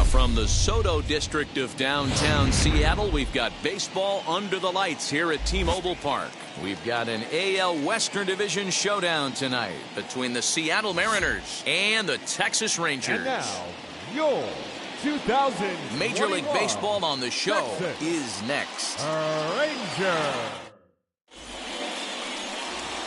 From the Soto district of downtown Seattle, we've got baseball under the lights here at T-Mobile Park. We've got an AL Western Division showdown tonight between the Seattle Mariners and the Texas Rangers. And now, your 2000 Major League Baseball on the show is next. Ranger.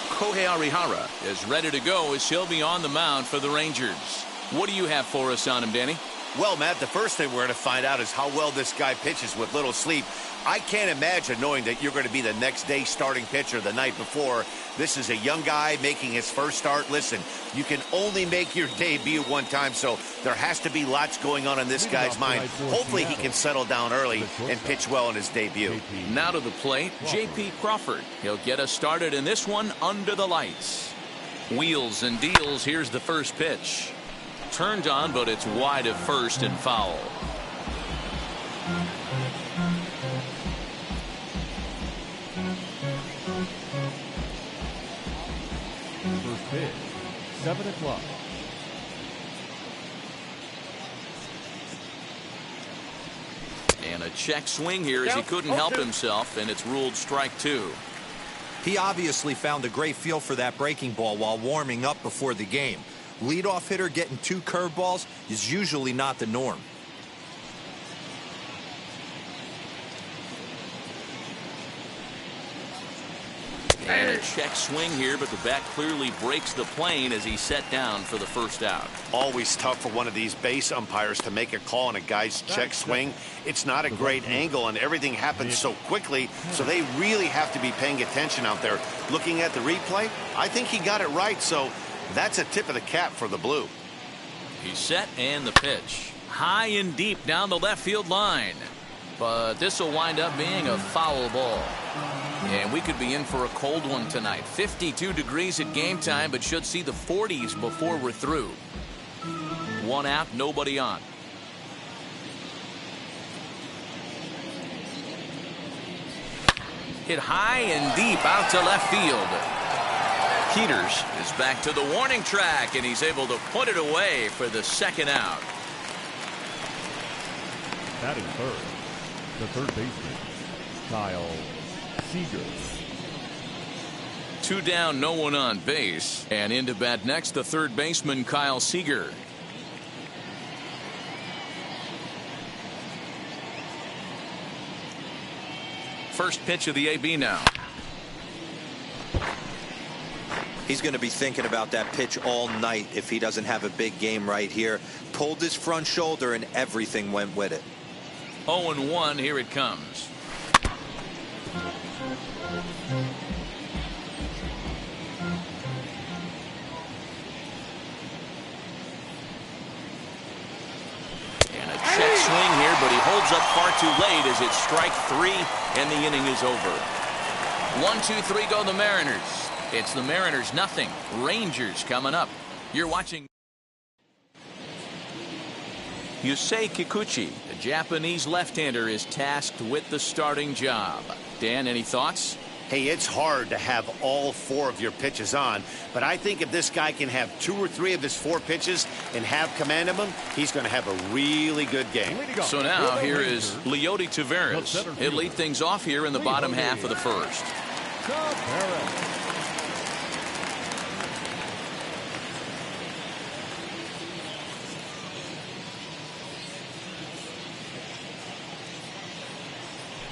Kohei Arihara is ready to go as he'll be on the mound for the Rangers. What do you have for us on him, Danny? Well, Matt, the first thing we're going to find out is how well this guy pitches with little sleep. I can't imagine knowing that you're going to be the next day starting pitcher the night before. This is a young guy making his first start. Listen, you can only make your debut one time, so there has to be lots going on in this guy's mind. Hopefully he can settle down early and pitch well in his debut. Now to the plate, J.P. Crawford. He'll get us started in this one under the lights. Wheels and deals. Here's the first pitch. Turned on, but it's wide of first and foul. First pitch, 7 o'clock. And a check swing here as he couldn't help himself, and it's ruled strike two. He obviously found a great feel for that breaking ball while warming up before the game. Leadoff hitter getting 2 curveballs is usually not the norm. And a check swing here, but the bat clearly breaks the plane as he's set down for the first out. Always tough for one of these base umpires to make a call on a guy's check swing. It's not a great angle, and everything happens so quickly, so they really have to be paying attention out there. Looking at the replay, I think he got it right, so that's a tip of the cap for the Blue. He's set, and the pitch. High and deep down the left field line. But this will wind up being a foul ball. And we could be in for a cold one tonight. 52 degrees at game time, but should see the 40s before we're through. One out, nobody on. Hit high and deep out to left field. Peters is back to the warning track, and he's able to put it away for the second out. Batting third, the third baseman, Kyle Seager. 2 down, no one on base. And in to bat next, the third baseman, Kyle Seager. First pitch of the AB now. He's going to be thinking about that pitch all night if he doesn't have a big game right here. Pulled his front shoulder and everything went with it. 0-1, here it comes. And a check swing here, but he holds up far too late as it's strike 3 and the inning is over. 1-2-3 go the Mariners. It's the Mariners nothing. Rangers coming up. You're watching Yusei Kikuchi, the Japanese left-hander, is tasked with the starting job. Dan, any thoughts? Hey, it's hard to have all 4 of your pitches on, but I think if this guy can have 2 or 3 of his 4 pitches and have command of them, he's going to have a really good game. So now here is Leody Taveras. He'll lead things off here in the bottom half of the first.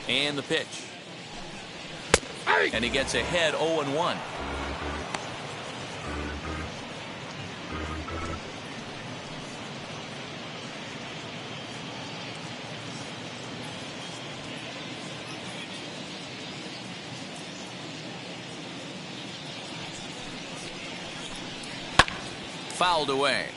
And the pitch. And he gets ahead 0-1. fouled away.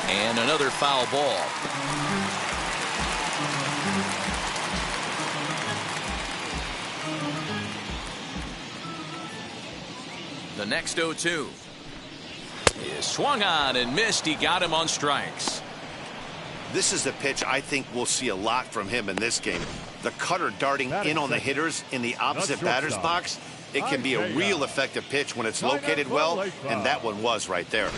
And another foul ball. The next 0-2 is swung on and missed. He got him on strikes. This is the pitch I think we'll see a lot from him in this game. The cutter darting in on the hitters in the opposite batter's box. It can be a real effective pitch when it's located well, and that one was right there.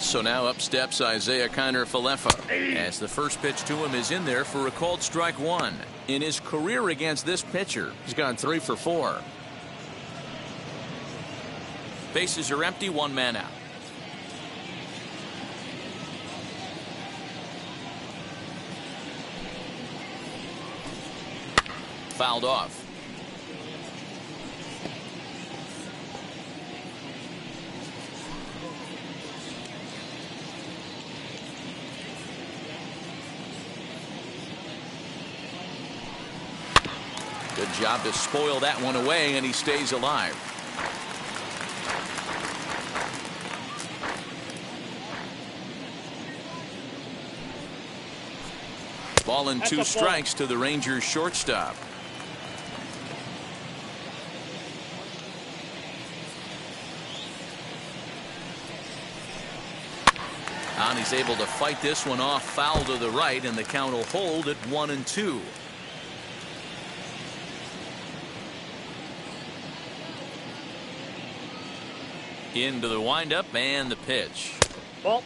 So now up steps Isaiah Kiner-Falefa as the first pitch to him is in there for a called strike one. In his career against this pitcher, he's gone 3 for 4. Bases are empty, 1 man out. Fouled off. Good job to spoil that one away, and he stays alive. Ball and 2 strikes to the Rangers shortstop. And he's able to fight this one off, foul to the right, and the count will hold at 1-2. Into the windup and the pitch. Ball.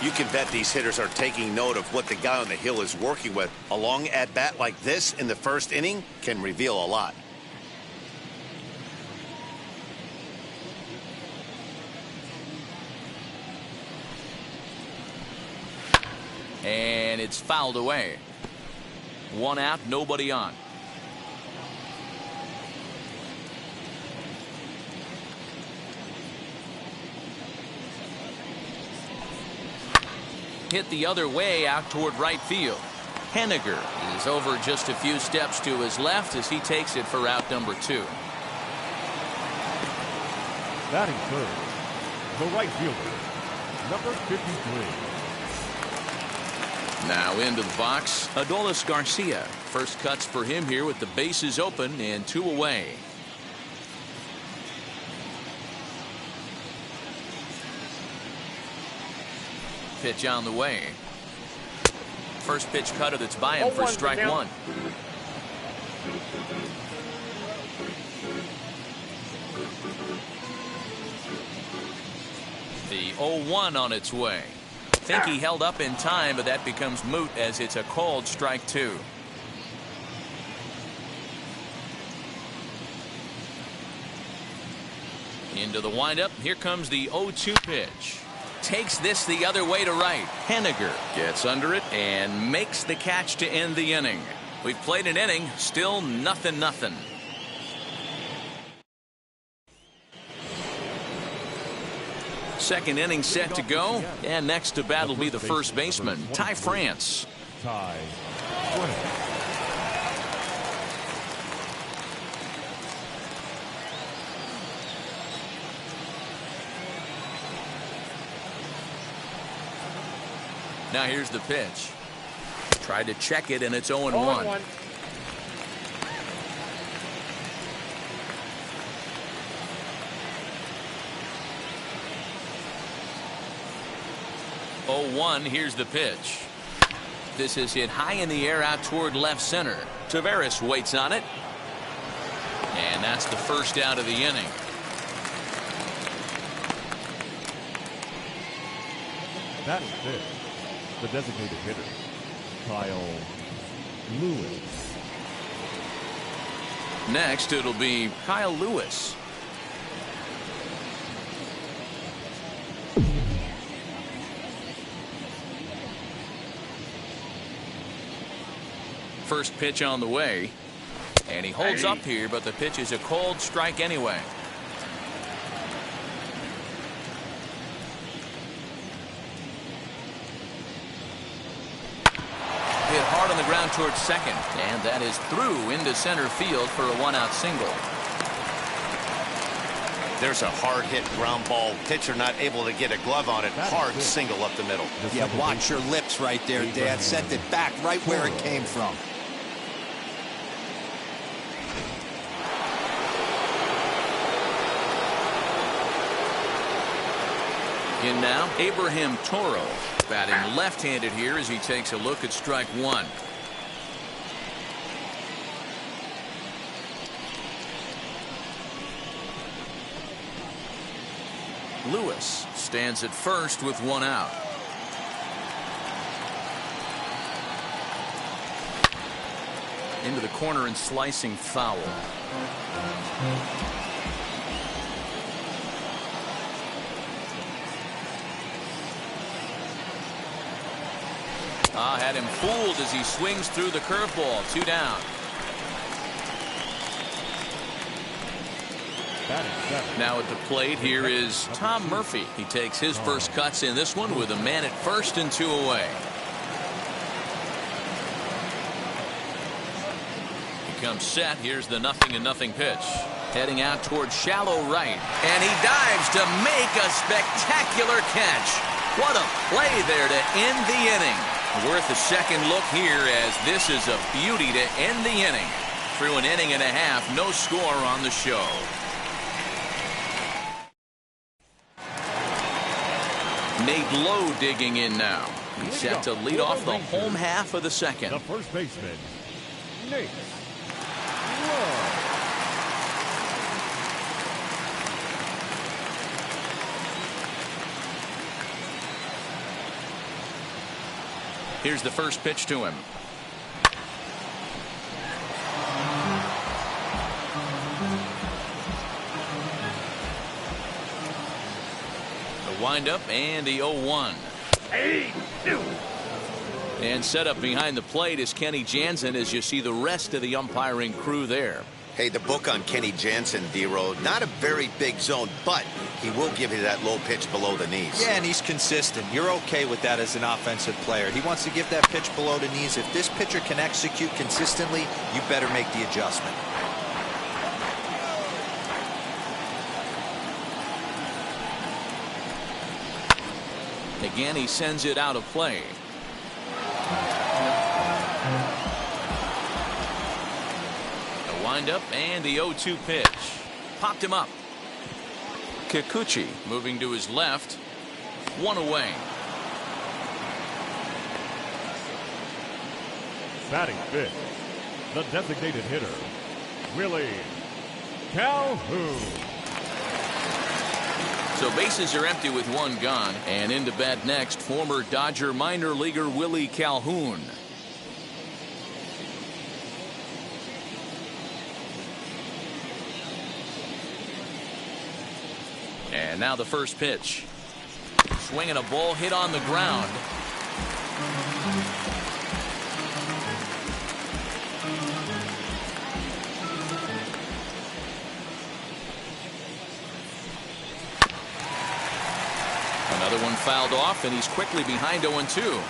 You can bet these hitters are taking note of what the guy on the hill is working with. A long at-bat like this in the first inning can reveal a lot. And it's fouled away. 1 out, nobody on. Hit the other way out toward right field. Henniger is over just a few steps to his left as he takes it for out number 2. Batting third, the right fielder, number 53. Now into the box, Adolis Garcia. First cuts for him here with the bases open and 2 away. Pitch on the way. First pitch cutter that's by him for strike 1. The 0-1 on its way. Think he held up in time, but that becomes moot as it's a called strike 2. Into the windup. Here comes the 0-2 pitch. Takes this the other way to right. Henniger gets under it and makes the catch to end the inning. We've played an inning, still 0-0. Second inning set to go, and next to bat will be the first baseman, Ty France. Ty France. Now here's the pitch. Tried to check it, and it's 0-1. 0-1, here's the pitch. This is hit high in the air out toward left center. Taveras waits on it. And that's the first out of the inning. That is it. The designated hitter, Kyle Lewis. Next, it'll be Kyle Lewis. First pitch on the way. And he holds up here, but the pitch is a cold strike anyway. Hit hard on the ground towards second, and that is through into center field for a one-out single. There's a hard hit ground ball. Pitcher not able to get a glove on it. Hard single up the middle. Yeah, watch your lips right there, Dad. Sent it back right where it came from. In now, Abraham Toro, batting left-handed here as he takes a look at strike one. Lewis stands at first with one out. Into the corner and slicing foul. Had him fooled as he swings through the curveball. 2 down. Now at the plate here is Tom Murphy. He takes his first cuts in this one with a man at first and 2 away. He comes set. Here's the 0-0 pitch. Heading out towards shallow right. And he dives to make a spectacular catch. What a play there to end the inning. Worth a second look here as this is a beauty to end the inning. Through an inning and a half, no score on the show. Nate Lowe digging in now. He's set to lead off the home half of the second. The first baseman, Nate Lowe. Here's the first pitch to him. The windup and the 0-1. And set up behind the plate is Kenny Jansen as you see the rest of the umpiring crew there. Hey, the book on Kenny Jansen, D-Row, not a very big zone, but he will give you that low pitch below the knees. Yeah, and he's consistent. You're okay with that as an offensive player. He wants to give that pitch below the knees. If this pitcher can execute consistently, you better make the adjustment. Again, he sends it out of play. The windup and the 0-2 pitch. Popped him up. Kikuchi moving to his left. 1 away. Batting fifth, the designated hitter, Willie Calhoun. So bases are empty with 1 gone, and into bat next, former Dodger minor leaguer Willie Calhoun. And now the first pitch. Swinging a ball hit on the ground. Another one fouled off, and he's quickly behind 0-2.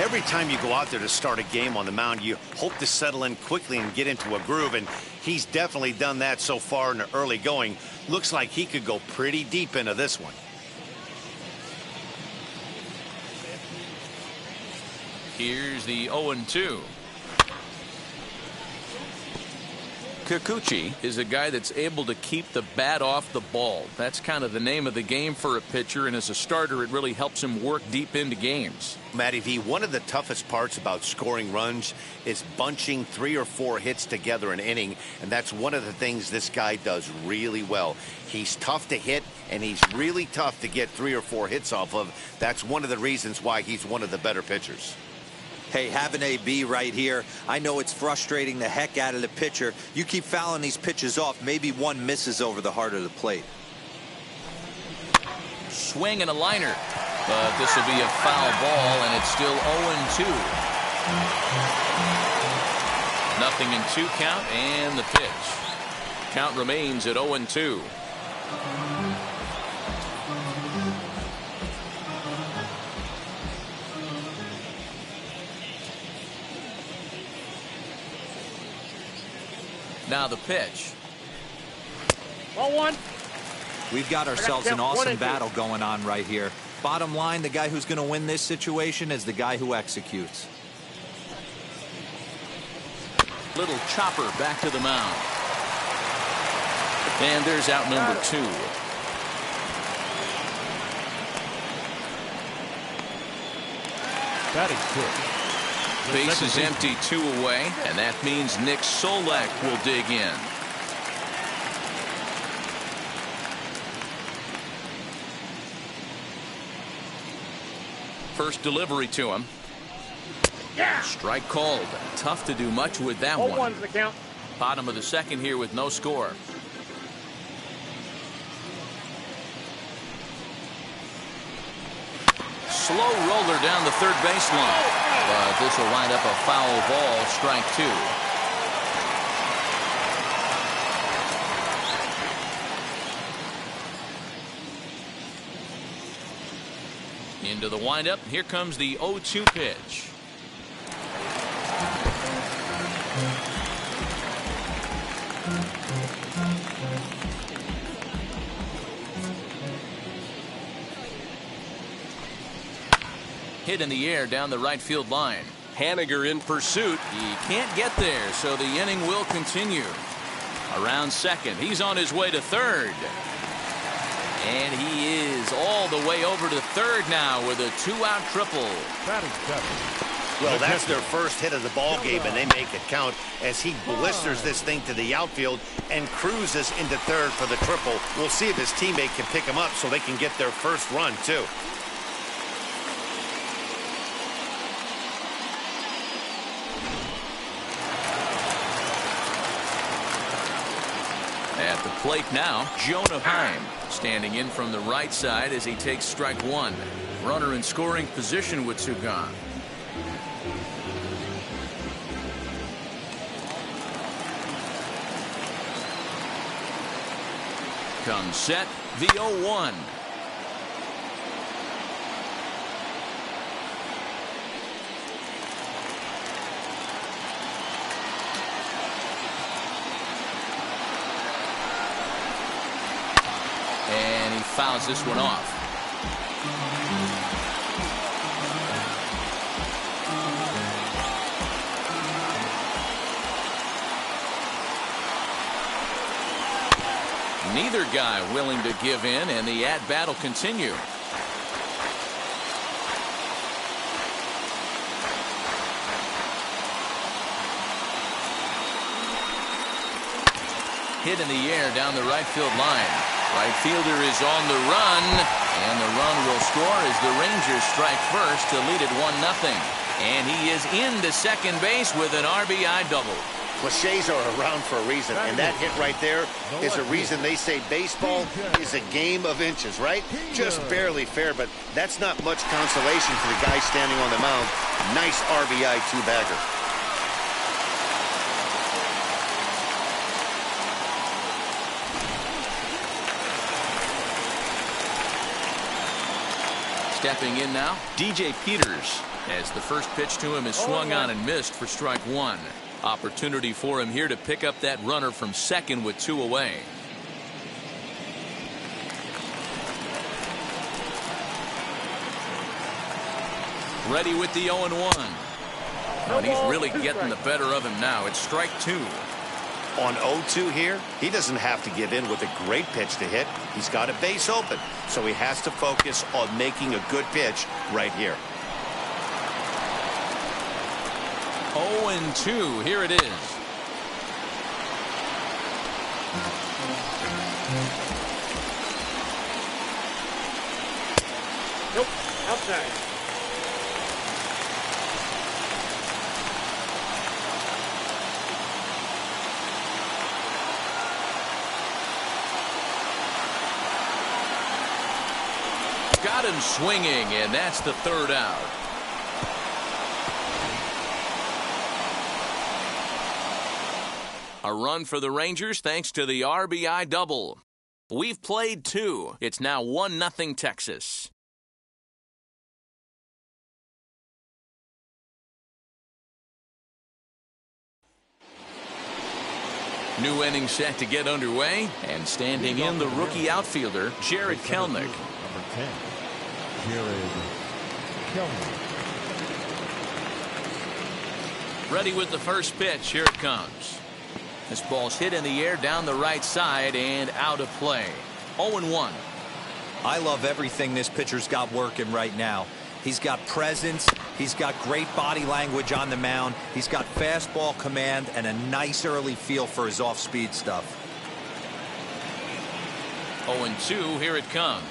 Every time you go out there to start a game on the mound, you hope to settle in quickly and get into a groove, and he's definitely done that so far in the early going. Looks like he could go pretty deep into this one. Here's the 0-2. Kikuchi is a guy that's able to keep the bat off the ball. That's kind of the name of the game for a pitcher, and as a starter, it really helps him work deep into games. Matty V, one of the toughest parts about scoring runs is bunching 3 or 4 hits together an inning, and that's one of the things this guy does really well. He's tough to hit, and he's really tough to get 3 or 4 hits off of. That's one of the reasons why he's one of the better pitchers. Hey, have an AB right here. I know it's frustrating the heck out of the pitcher. You keep fouling these pitches off, maybe one misses over the heart of the plate. Swing and a liner. But this will be a foul ball, and it's still 0-2. 0-2 count and the pitch. Count remains at 0-2. Now the pitch. 0-1. We've got ourselves an awesome battle going on right here. Bottom line, the guy who's going to win this situation is the guy who executes. Little chopper back to the mound. And there's out number 2. Batting fifth. Base is empty, 2 away, and that means Nick Solak will dig in. First delivery to him. Yeah. Strike called. Tough to do much with that one. 0-1's the count. Bottom of the second here with no score. Slow roller down the third baseline. But this will wind up a foul ball, strike 2. Into the windup. Here comes the 0-2 pitch. Hit in the air down the right field line. Haniger in pursuit. He can't get there, so the inning will continue. Around second. He's on his way to third. And he is all the way over to third now with a 2-out triple. Batting seventh. Well, that's their first hit of the ball game, and they make it count as he blisters this thing to the outfield and cruises into third for the triple. We'll see if his teammate can pick him up so they can get their first run, too. At the plate now, Jonah Heim standing in from the right side as he takes strike 1. Runner in scoring position with 2 gone. Comes set, the 0-1. And he fouls this one off. Neither guy willing to give in, and the at-bat will continue. Hit in the air down the right field line. Right fielder is on the run, and the run will score as the Rangers strike first to lead it 1-0. And he is into second base with an RBI double. Cliches are around for a reason, and that hit right there is a reason they say baseball is a game of inches, right? Just barely fair, but that's not much consolation for the guy standing on the mound. Nice RBI two-bagger. Stepping in now, DJ Peters, as the first pitch to him is swung on and missed for strike 1. Opportunity for him here to pick up that runner from second with 2 away. Ready with the 0-1. And he's really getting the better of him now. It's strike 2. On 0-2 here, he doesn't have to give in with a great pitch to hit. He's got a base open, so he has to focus on making a good pitch right here. 0-2. Here it is. Nope. Outside. Got him swinging, and that's the 3rd out. A run for the Rangers thanks to the RBI double. We've played 2. It's now 1-0 Texas. New inning set to get underway, and standing in the rookie outfielder, Jared Kelnick. Number 10, Jared Kelnick. Ready with the first pitch. Here it comes. This ball's hit in the air down the right side and out of play. 0-1. I love everything this pitcher's got working right now. He's got presence. He's got great body language on the mound. He's got fastball command and a nice early feel for his off-speed stuff. 0-2. Here it comes.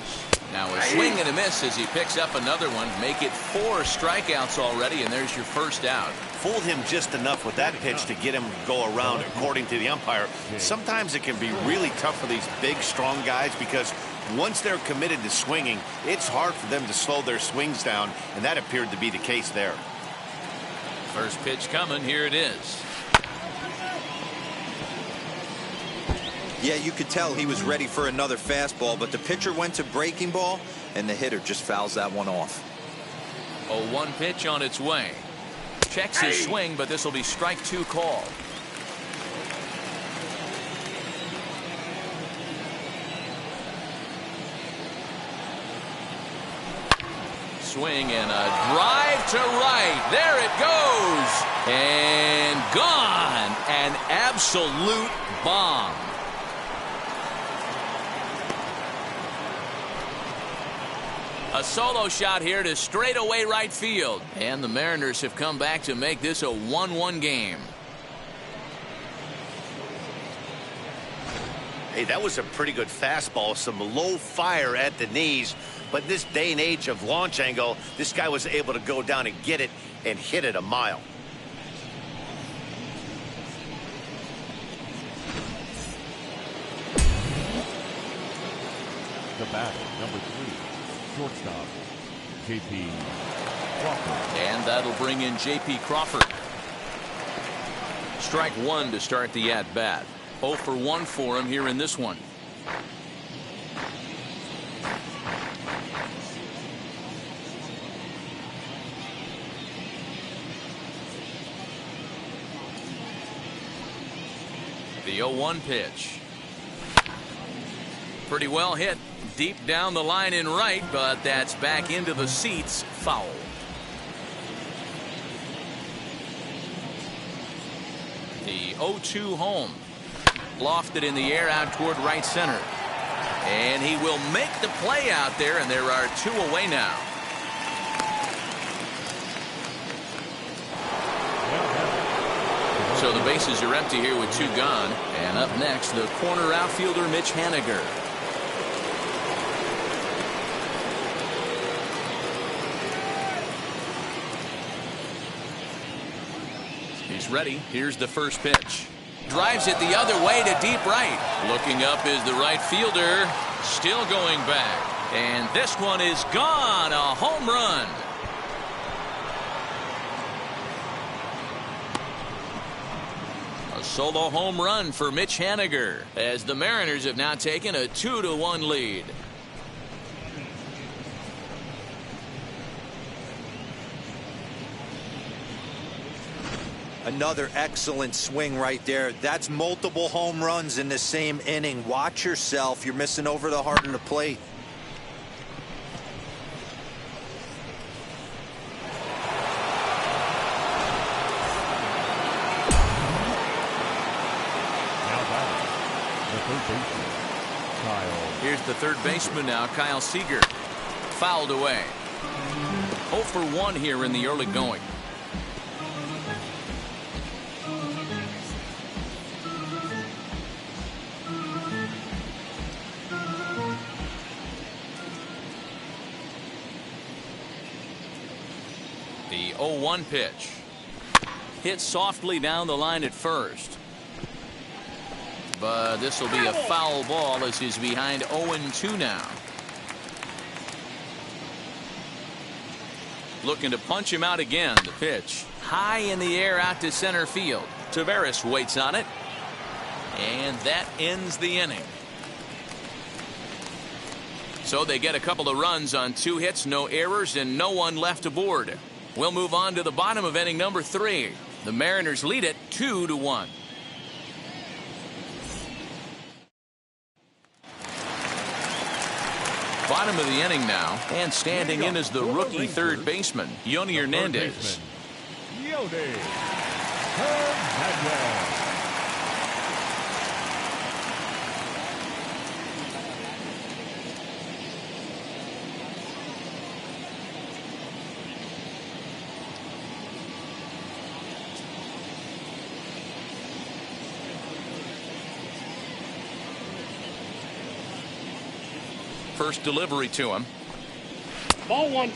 Now a swing and a miss as he picks up another one. Make it 4 strikeouts already, and there's your first out. Fooled him just enough with that pitch to get him to go around, according to the umpire. Sometimes it can be really tough for these big, strong guys because once they're committed to swinging, it's hard for them to slow their swings down, and that appeared to be the case there. First pitch coming. Here it is. Yeah, you could tell he was ready for another fastball, but the pitcher went to breaking ball, and the hitter just fouls that one off. 0-1 pitch on its way. Checks his swing, but this will be strike 2 called. Swing and a drive to right. There it goes. And gone. An absolute bomb. A solo shot here to straightaway right field. And the Mariners have come back to make this a 1-1 game. Hey, that was a pretty good fastball. Some low fire at the knees. But in this day and age of launch angle, this guy was able to go down and get it and hit it a mile. The batter, number 3, shortstop, J.P. Crawford. And that'll bring in J.P. Crawford. Strike 1 to start the at-bat. 0 for 1 for him here in this one. The 0-1 pitch. Pretty well hit. Deep down the line in right, but that's back into the seats. Foul. The 0-2 home. Lofted in the air out toward right center. And he will make the play out there, and there are 2 away now. So the bases are empty here with 2 gone. And up next, the corner outfielder, Mitch Haniger. He's ready. Here's the first pitch. Drives it the other way to deep right. Looking up is the right fielder. Still going back. And this one is gone. A home run. A solo home run for Mitch Haniger as the Mariners have now taken a 2-1 lead. Another excellent swing right there. That's multiple home runs in the same inning. Watch yourself. You're missing over the heart of the plate. Here's the third baseman now, Kyle Seager. Fouled away. 0 for 1 here in the early going. The 0-1 pitch. Hit softly down the line at first. But this will be a foul ball as he's behind 0-2 now. Looking to punch him out again. The pitch high in the air out to center field. Taveras waits on it. And that ends the inning. So they get a couple of runs on 2 hits, no errors, and no one left aboard. We'll move on to the bottom of inning number 3. The Mariners lead it 2-1. Bottom of the inning now, and standing in is the rookie third baseman, Yoni Hernandez. Yoni Hernandez. First delivery to him. Ball 1.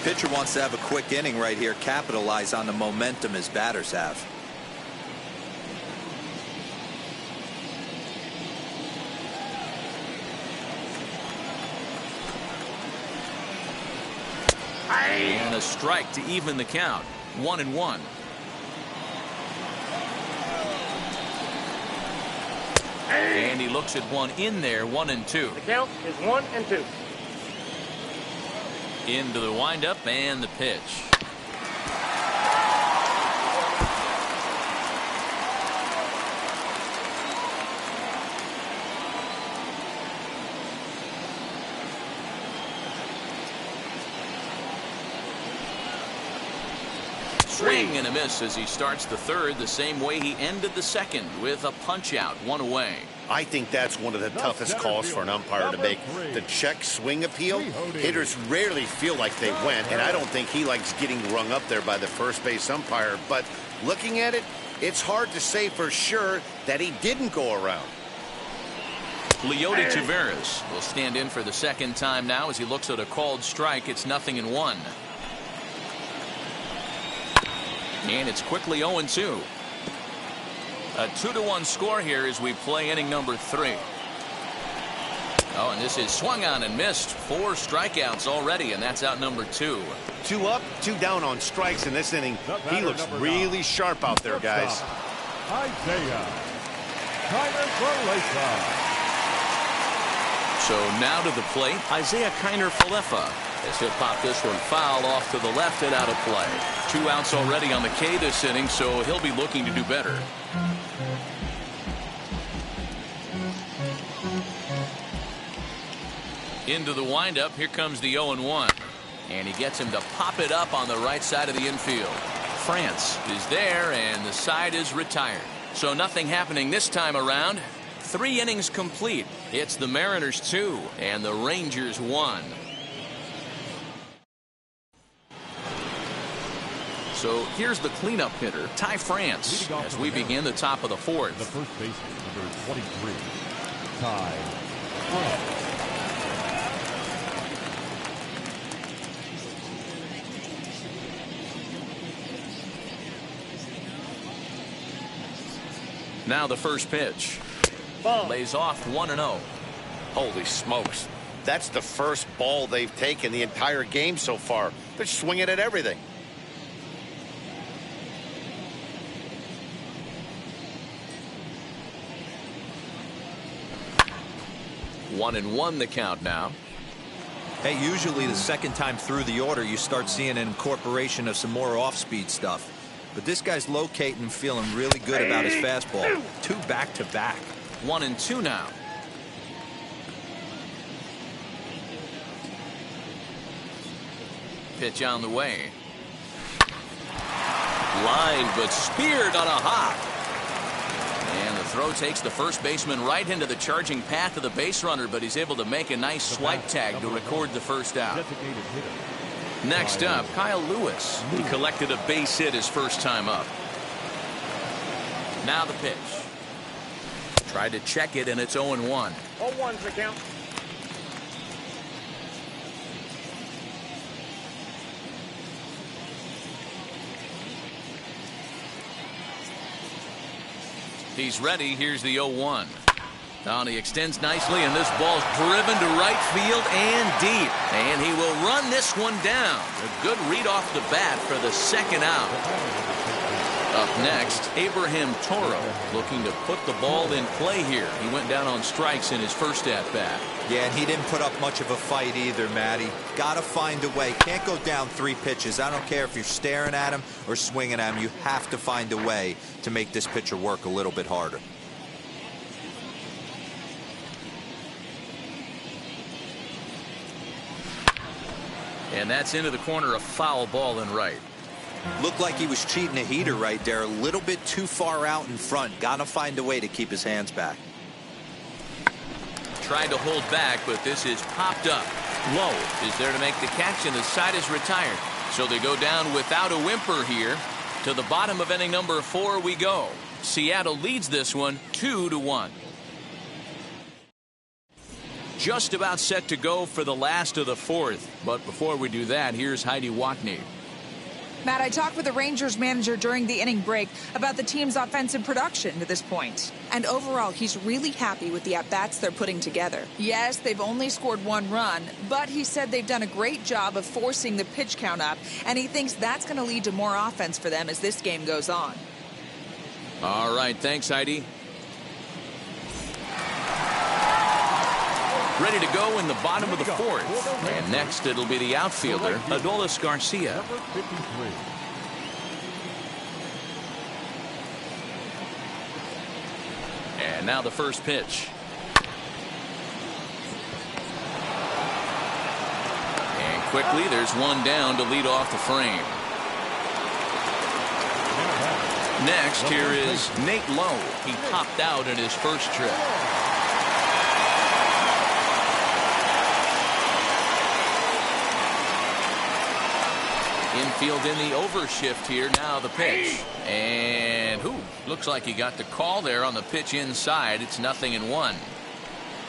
Pitcher wants to have a quick inning right here, capitalize on the momentum his batters have. And a strike to even the count. 1-1. And he looks at one in there, 1-2. The count is 1-2. Into the windup and the pitch. Swing and a miss as he starts the third the same way he ended the second, with a punch out, 1 away. I think that's one of the toughest calls for an umpire to make. The check swing appeal. Hitters rarely feel like they went, and I don't think he likes getting rung up there by the first base umpire. But looking at it, it's hard to say for sure that he didn't go around. Leody Taveras will stand in for the second time now as he looks at a called strike. It's 0-1. And it's quickly 0-2. A 2-1 score here as we play inning number 3. Oh, and this is swung on and missed. 4 strikeouts already, and that's out number 2. 2 up, 2 down on strikes in this inning. He looks really sharp out there, guys. Isaiah Kiner-Falefa. So now to the plate, Isaiah Kiner-Falefa. As he'll pop this one foul off to the left and out of play. 2 outs already on the K this inning, so he'll be looking to do better. Into the windup, here comes the 0-1. And he gets him to pop it up on the right side of the infield. France is there, and the side is retired. So nothing happening this time around. 3 innings complete. It's the Mariners 2 and the Rangers 1. So here's the cleanup hitter, Ty France, as we begin the top of the 4th. The first baseman, number 23, Ty France. Now the first pitch. Ball. Lays off 1-0. Holy smokes. That's the first ball they've taken the entire game so far. They're swinging at everything. 1-1 the count now. Hey, usually the second time through the order you start seeing an incorporation of some more off-speed stuff. But this guy's locating and feeling really good about his fastball. 2 back-to-back. 1-2 now. Pitch on the way. Line, but speared on a hop. And the throw takes the first baseman right into the charging path of the base runner, but he's able to make a nice swipe tag to record the first out. Next up, Kyle Lewis. He collected a base hit his first time up. Now the pitch. Tried to check it, and it's 0-1. 0-1's the count. He's ready. Here's the 0-1. Now he extends nicely, and this ball's driven to right field and deep. And he will run this one down. A good read off the bat for the second out. Up next, Abraham Toro looking to put the ball in play here. He went down on strikes in his first at-bat. Yeah, and he didn't put up much of a fight either, Matty. Got to find a way. Can't go down 3 pitches. I don't care if you're staring at him or swinging at him. You have to find a way to make this pitcher work a little bit harder. And that's into the corner, a foul ball in right. Looked like he was cheating a heater right there. A little bit too far out in front. Got to find a way to keep his hands back. Tried to hold back, but this is popped up. Low is there to make the catch, and the side is retired. So they go down without a whimper here. To the bottom of inning number 4 we go. Seattle leads this one 2-1. Just about set to go for the last of the 4th. But before we do that, here's Heidi Watney. Matt, I talked with the Rangers manager during the inning break about the team's offensive production to this point. And overall, he's really happy with the at-bats they're putting together. Yes, they've only scored 1 run, but he said they've done a great job of forcing the pitch count up, and he thinks that's going to lead to more offense for them as this game goes on. All right, thanks, Heidi. Ready to go in the bottom of the 4th. And next, it'll be the outfielder, Adolis Garcia. Number 53. And now the first pitch. And quickly, there's one down to lead off the frame. Next, here is Nate Lowe. He popped out in his first trip. Infield in the overshift here. Now the pitch. And looks like he got the call there on the pitch inside. It's 0-1.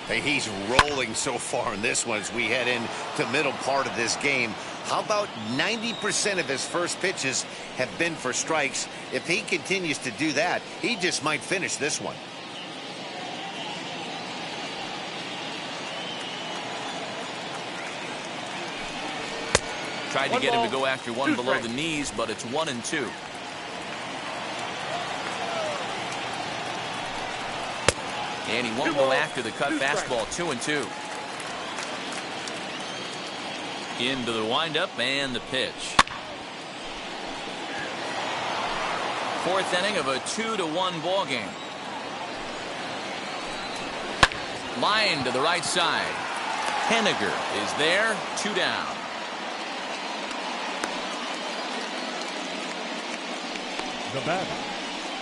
Hey, he's rolling so far in this one as we head into middle part of this game. How about 90% of his first pitches have been for strikes? If he continues to do that, he just might finish this one. Tried to get him to go after one below the knees, but it's 1-2. And he won't go after the cut fastball. 2-2. Into the windup and the pitch. 4th inning of a 2-1 ball game. Line to the right side. Henniger is there. 2 down. The batter,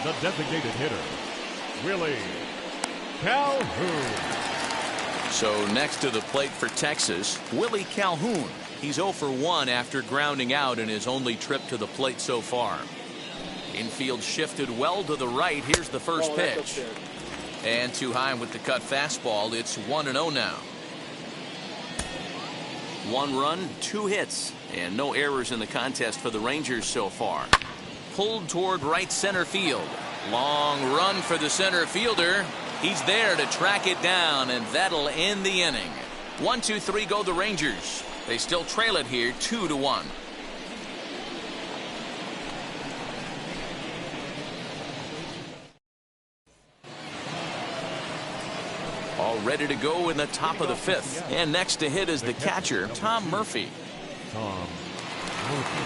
the designated hitter, Willie Calhoun. So next to the plate for Texas, Willie Calhoun. He's 0 for 1 after grounding out in his only trip to the plate so far. Infield shifted well to the right. Here's the first pitch. And too high with the cut fastball. It's 1-0 now. 1 run, 2 hits, and no errors in the contest for the Rangers so far. Pulled toward right center field. Long run for the center fielder. He's there to track it down, and that'll end the inning. 1-2-3 go the Rangers. They still trail it here 2-1. All ready to go in the top of the 5th. And next to hit is the catcher, Tom Murphy. Tom Murphy.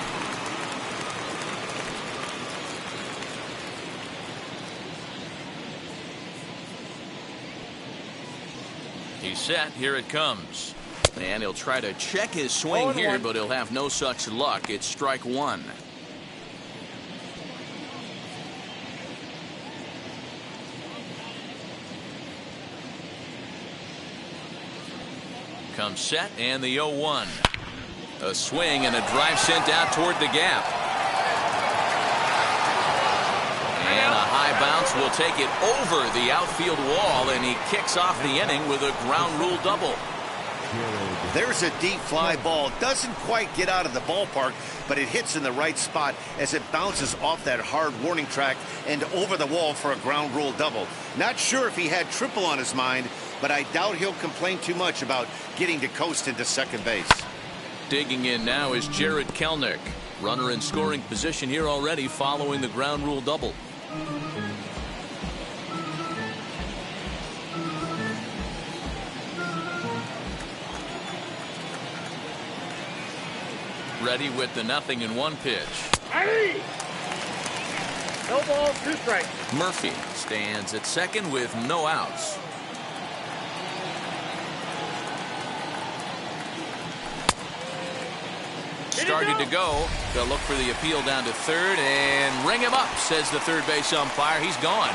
He's set. Here it comes. And he'll try to check his swing here, but he'll have no such luck. It's strike 1. Comes set, and the 0-1. A swing and a drive sent out toward the gap. And a high bounce will take it over the outfield wall, and he kicks off the inning with a ground rule double. There's a deep fly ball. Doesn't quite get out of the ballpark, but it hits in the right spot as it bounces off that hard warning track and over the wall for a ground rule double. Not sure if he had triple on his mind, but I doubt he'll complain too much about getting to coast into second base. Digging in now is Jared Kelnick. Runner in scoring position here already following the ground rule double. Ready with the 0-1 pitch. Ready! No balls, 2 strikes. Murphy stands at second with no outs. Started to go. They'll look for the appeal down to third and ring him up, says the third base umpire. He's gone.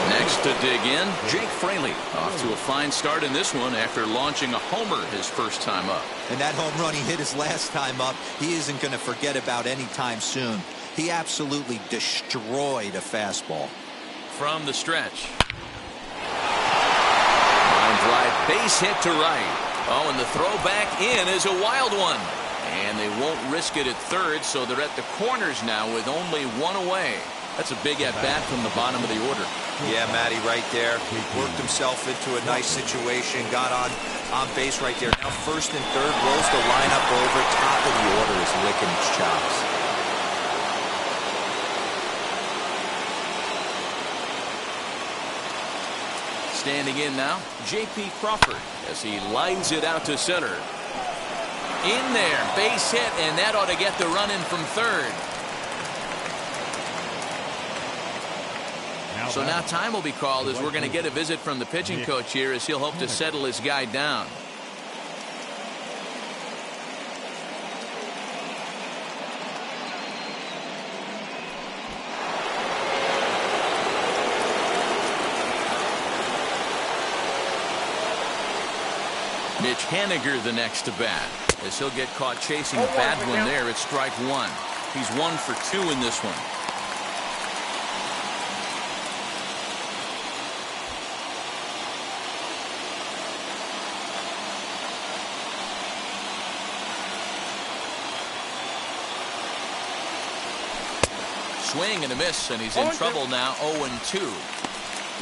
Next to dig in, Jake Fraley. Off to a fine start in this one after launching a homer his first time up. And that home run he hit his last time up, he isn't going to forget about anytime soon. He absolutely destroyed a fastball. From the stretch. Line drive, base hit to right. Oh, and the throw back in is a wild one. And they won't risk it at third, so they're at the corners now with only one away. That's a big at-bat from the bottom of the order. Yeah, Matty, right there. Worked himself into a nice situation. Got on base right there. Now first and third, rolls the lineup over. Top of the order is licking its chops. Standing in now, J.P. Crawford as he lines it out to center. In there, base hit, and that ought to get the run in from third. So now time will be called as we're going to get a visit from the pitching coach here as he'll hope to settle his guy down. Mitch Haniger the next to bat as he'll get caught chasing a bad one there at strike one. He's 1 for 2 in this one. Swing and a miss, and he's in trouble now. 0-2.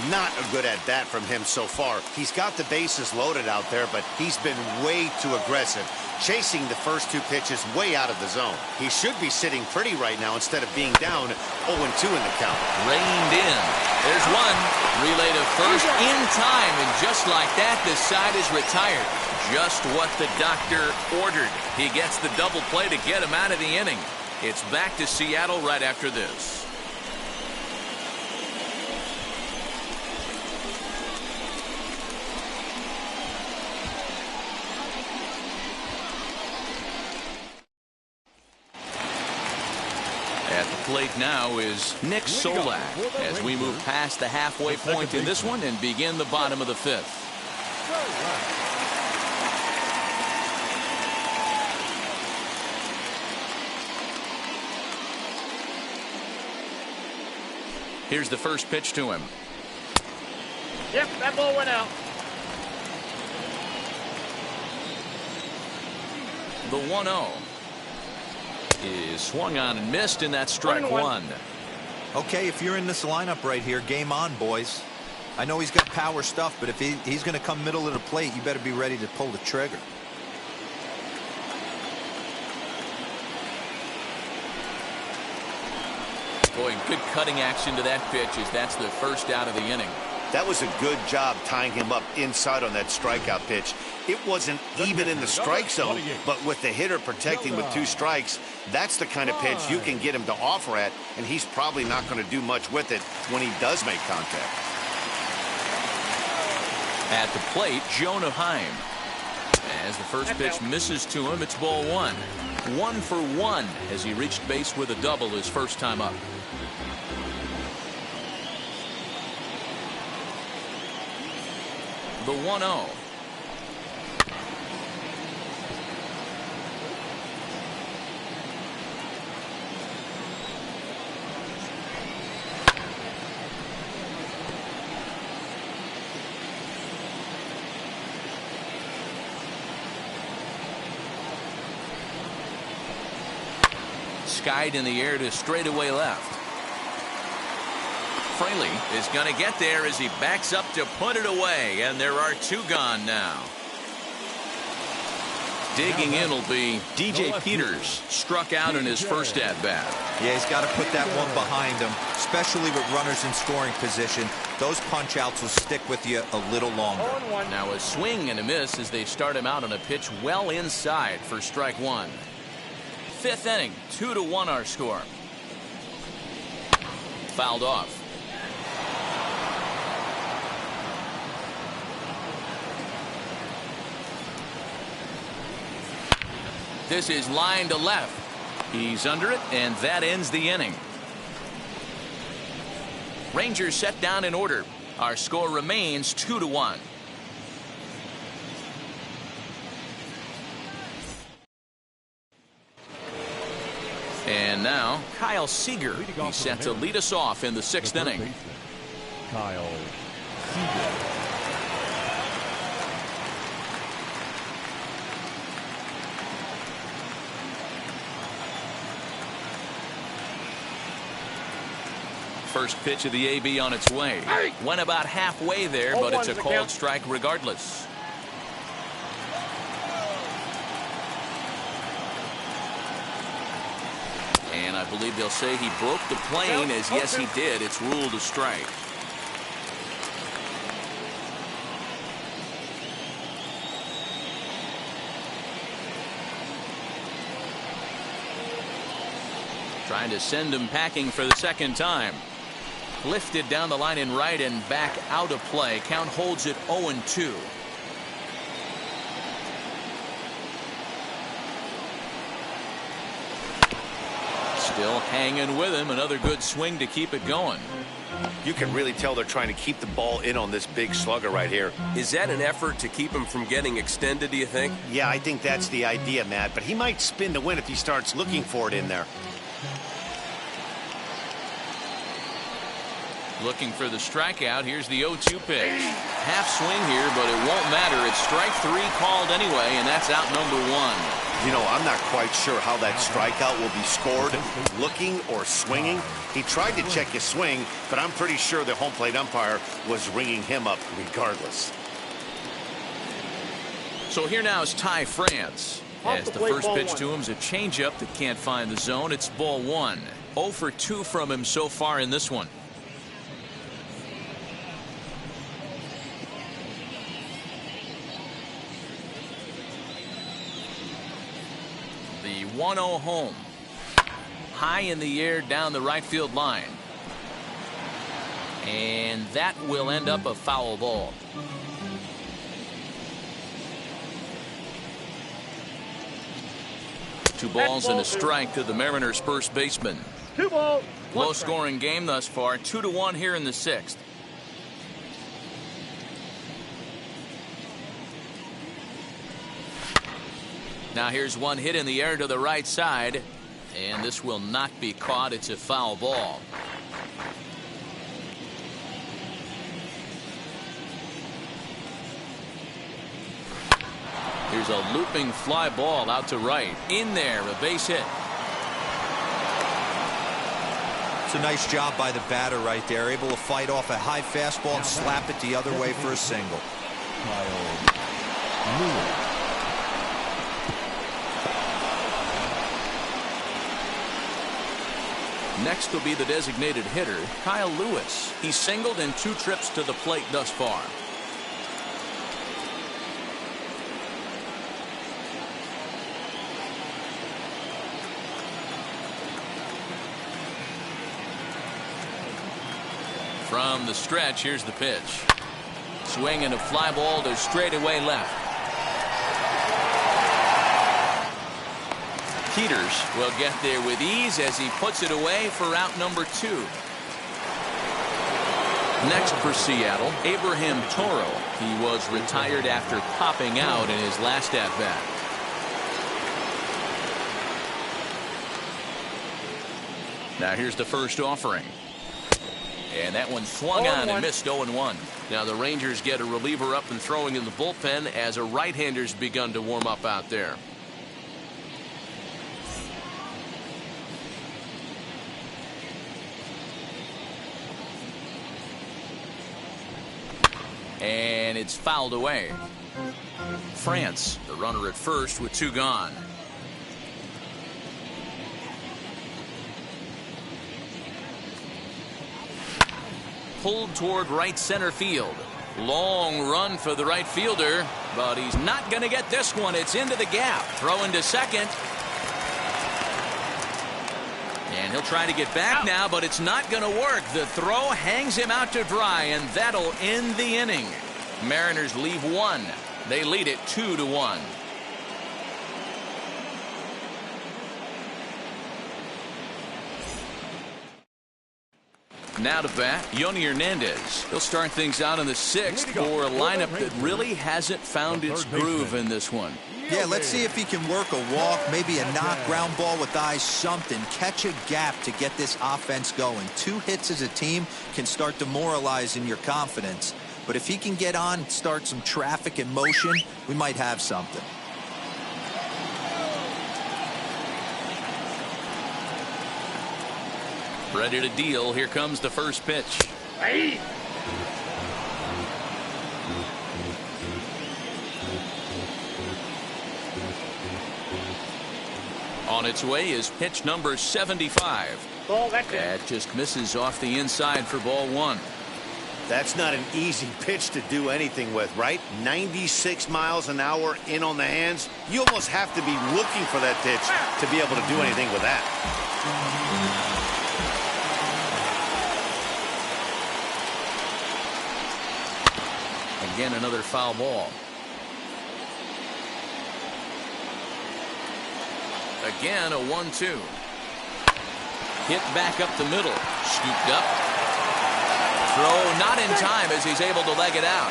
Not a good at-bat from him so far. He's got the bases loaded out there, but he's been way too aggressive, chasing the first 2 pitches way out of the zone. He should be sitting pretty right now instead of being down 0-2 in the count. Reined in. There's one. Relay to first in time, and just like that, the side is retired. Just what the doctor ordered. He gets the double play to get him out of the inning. It's back to Seattle right after this. At the plate now is Nick Solak as we move past the halfway point in this one and begin the bottom of the 5th. Here's the first pitch to him. Yep, that ball went out. The 1-0 is swung on and missed, and that's strike 1. Okay, if you're in this lineup right here, game on, boys. I know he's got power stuff, but if he's going to come middle of the plate, you better be ready to pull the trigger. Boy, good cutting action to that pitch as that's the first out of the inning. That was a good job tying him up inside on that strikeout pitch. It wasn't even in the strike zone, but with the hitter protecting with 2 strikes, that's the kind of pitch you can get him to offer at, and he's probably not going to do much with it when he does make contact. At the plate, Jonah Heim. As the first pitch misses to him, it's ball 1. 1 for 1 as he reached base with a double his first time up. The 1-0. Skied in the air to straightaway left. Fraley is going to get there as he backs up to put it away, and there are 2 gone now. Digging in will be DJ Peters. Struck out in his first at-bat. Yeah, he's got to put that one behind him, especially with runners in scoring position. Those punch-outs will stick with you a little longer. Now a swing and a miss as they start him out on a pitch well inside for strike 1. 5th inning, 2-1 our score. Fouled off. This is line to left. He's under it, and that ends the inning. Rangers set down in order. Our score remains 2-1. And now Kyle Seager. He's set to lead us off in the 6th inning. Kyle Seager. First pitch of the AB on its way. Went about halfway there, but it's a called strike regardless. And I believe they'll say he broke the plane, as yes he did. It's ruled a strike. Trying to send him packing for the 2nd time. Lifted down the line in right and back out of play. Count holds it 0-2. Still hanging with him. Another good swing to keep it going. You can really tell they're trying to keep the ball in on this big slugger right here. Is that an effort to keep him from getting extended, do you think? Yeah, I think that's the idea, Matt. But he might spin to win if he starts looking for it in there. Looking for the strikeout. Here's the 0-2 pitch. Half swing here, but it won't matter. It's strike 3 called anyway, and that's out number 1. You know, I'm not quite sure how that strikeout will be scored, looking or swinging. He tried to check his swing, but I'm pretty sure the home plate umpire was ringing him up regardless. So here now is Ty France. As the first pitch to him is a changeup that can't find the zone. It's ball 1. 0 for 2 from him so far in this one. The 1-0 home. High in the air down the right field line. And that will end up a foul ball. Two balls and a strike to the Mariners' first baseman. 2 balls. Low scoring game thus far. 2-1 here in the 6th. Now here's one hit in the air to the right side, and this will not be caught. It's a foul ball. Here's a looping fly ball out to right. In there, a base hit. It's a nice job by the batter right there, able to fight off a high fastball and slap it the other way for a single. Kyle Lewis. Next will be the designated hitter, Kyle Lewis. He's singled in 2 trips to the plate thus far. From the stretch, here's the pitch. Swing and a fly ball to straightaway left. Peters will get there with ease as he puts it away for out number 2. Next for Seattle, Abraham Toro. He was retired after popping out in his last at-bat. Now here's the first offering. And that one swung on and missed 0-1. Now the Rangers get a reliever up and throwing in the bullpen as a right-hander's begun to warm up out there. and it's fouled away. France, the runner at first with 2 gone. Pulled toward right center field. Long run for the right fielder, but he's not going to get this one. It's into the gap. Throw into second. And he'll try to get back now, but it's not going to work. The throw hangs him out to dry, and that'll end the inning. Mariners leave 1. They lead it 2-1. Now to bat, Yoni Hernandez. He'll start things out in the 6th for a lineup that really hasn't found its groove in this one. Yeah, let's see if he can work a walk, maybe a knock, ground ball with eyes, something. Catch a gap to get this offense going. 2 hits as a team can start demoralizing your confidence. But if he can get on, start some traffic in motion, we might have something. Ready to deal. Here comes the first pitch. Hey. On its way is pitch number 75. Ball, that's it. That just misses off the inside for ball 1. That's not an easy pitch to do anything with, right? 96 miles an hour in on the hands. You almost have to be looking for that pitch to be able to do anything with that. Again, another foul ball. Again, a 1-2. Hit back up the middle. Scooped up. Throw not in time as he's able to leg it out.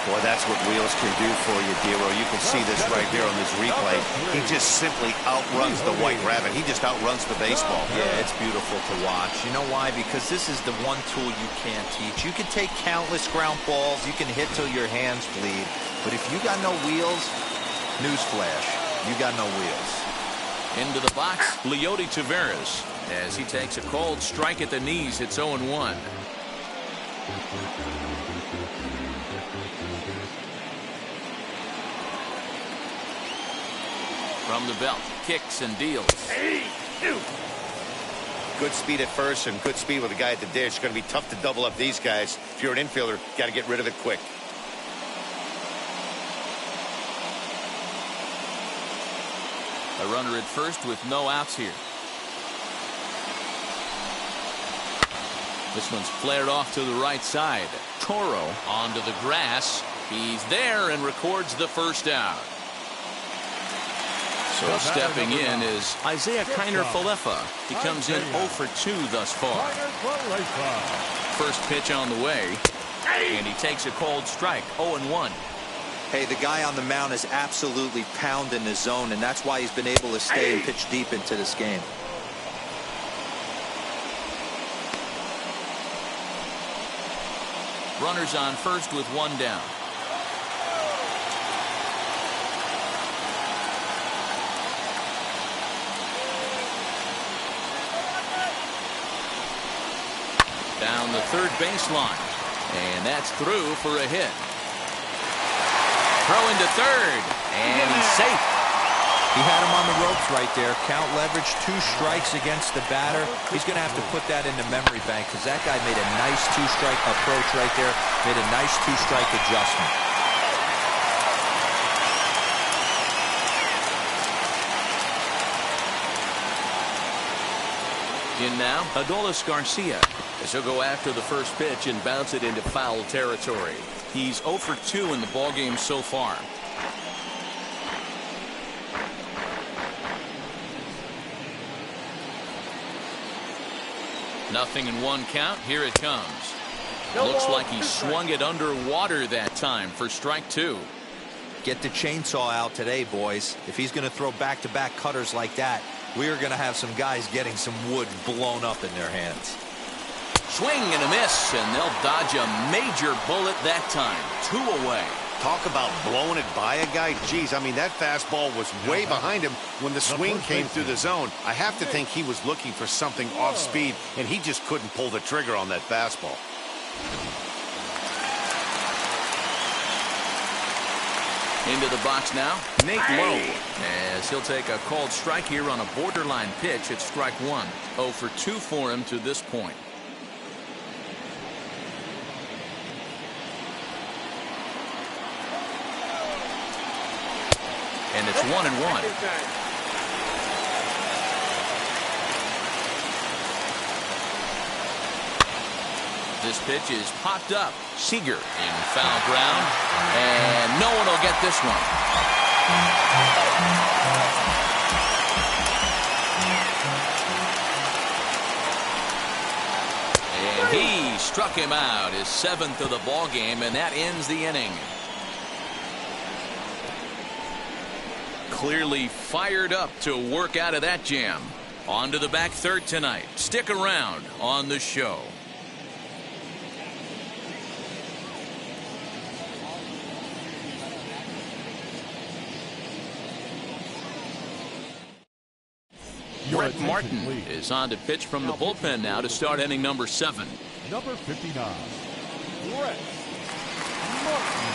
Boy, that's what wheels can do for you, Dero. You can see this right here on this replay. He just simply outruns the white rabbit. He just outruns the baseball. Yeah, it's beautiful to watch. You know why? Because this is the one tool you can't teach. You can take countless ground balls. You can hit till your hands bleed. But if you got no wheels, newsflash, you got no wheels. Into the box, Leody Taveras. As he takes a cold strike at the knees, it's 0-1. From the belt, kicks and deals. Good speed at first and good speed with the guy at the dish. It's going to be tough to double up these guys. If you're an infielder, got to get rid of it quick. A runner at first with no outs here. This one's flared off to the right side. Toro onto the grass. He's there and records the first out. So stepping in is Isaiah Kiner-Falefa. He comes in 0 for 2 thus far. First pitch on the way, and he takes a cold strike, 0-1. Hey, the guy on the mound is absolutely pounding the zone, and that's why he's been able to stay and pitch deep into this game. Runners on first with 1 down. Down the third baseline, and that's through for a hit. Throw into third, and he's safe. He had him on the ropes right there. Count leverage, 2 strikes against the batter. He's going to have to put that in the memory bank because that guy made a nice 2-strike approach right there. Made a nice 2-strike adjustment. In now, Adolis Garcia, as he'll go after the first pitch and bounce it into foul territory. He's 0 for 2 in the ballgame so far. Nothing in 1 count. Here it comes. Looks like he swung it underwater that time for strike 2. Get the chainsaw out today, boys. If he's going to throw back-to-back cutters like that, we are going to have some guys getting some wood blown up in their hands. Swing and a miss, and they'll dodge a major bullet that time. 2 away. Talk about blowing it by a guy. Geez, I mean, that fastball was way behind him when the swing came through the zone. I have to think he was looking for something off speed, and he just couldn't pull the trigger on that fastball. Into the box now, Nate Lowe, as he'll take a called strike here on a borderline pitch at strike one. 0 for 2 for him to this point. And it's 1-1. This pitch is popped up. Seager in foul ground. And no one will get this one. And he struck him out, his 7th of the ball game, and that ends the inning. Clearly fired up to work out of that jam. On to the back third tonight. Stick around on the show. Brett Martin is on to pitch from the bullpen now to start inning number 7. Number 59, Brett Martin.